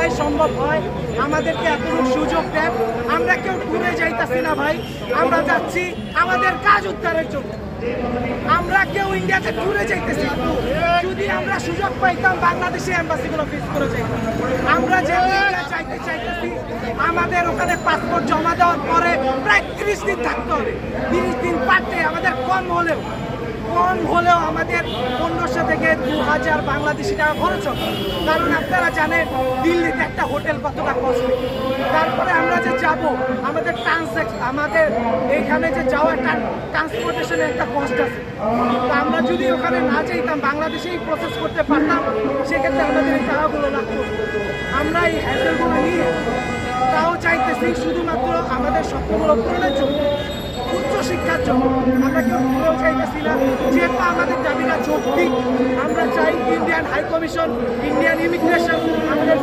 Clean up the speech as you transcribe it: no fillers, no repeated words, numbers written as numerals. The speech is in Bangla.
হয় সম্ভব হয় আমাদেরকে এতটুকু সুযোগ দেন। আমরা কেউ ঘুরে যাইতাছি না ভাই, আমরা যাচ্ছি আমাদের কাজ উদ্ধারের জন্য। আমরা কেউ ইন্ডিয়াতে ঘুরে যাইতেছি। যদি আমরা সুযোগ পাইতাম বাংলাদেশে এম্বাসিগুলো ফেস করে যাইতাম। আমরা যে চাইতেছি আমাদের ওখানে পাসপোর্ট জমা দেওয়ার পরে প্রায় 30 দিন থাকতে হবে। 30 দিন পারতে আমাদের কম হলেও আমাদের 1500 থেকে 2000 বাংলাদেশি টাকা খরচ হবে। কারণ আপনারা জানেন দিল্লিতে একটা হোটেল কতটা কস্টলি। তারপরে আমরা যে যাব আমাদের এইখানে যে যাওয়ার ট্রান্সপোর্টেশনের একটা কস্ট আছে। তো আমরা যদি ওখানে না যাইতাম বাংলাদেশেই প্রসেস করতে পারতাম, সেক্ষেত্রে আমাদের এই টাকাগুলো লাগতো। আমরা এই হ্যাসেলগুলো নিয়ে তাও চাইতেছি শুধুমাত্র আমাদের স্বপ্নগুলো পূরণের জন্য, উচ্চশিক্ষার জন্য। আমরা কেউ ঘুরেও চাইতেছি না, যেহেতু আমাদের দাবিটা যৌক্তিক। আমরা চাই Indian high commission, Indian immigration আমাদের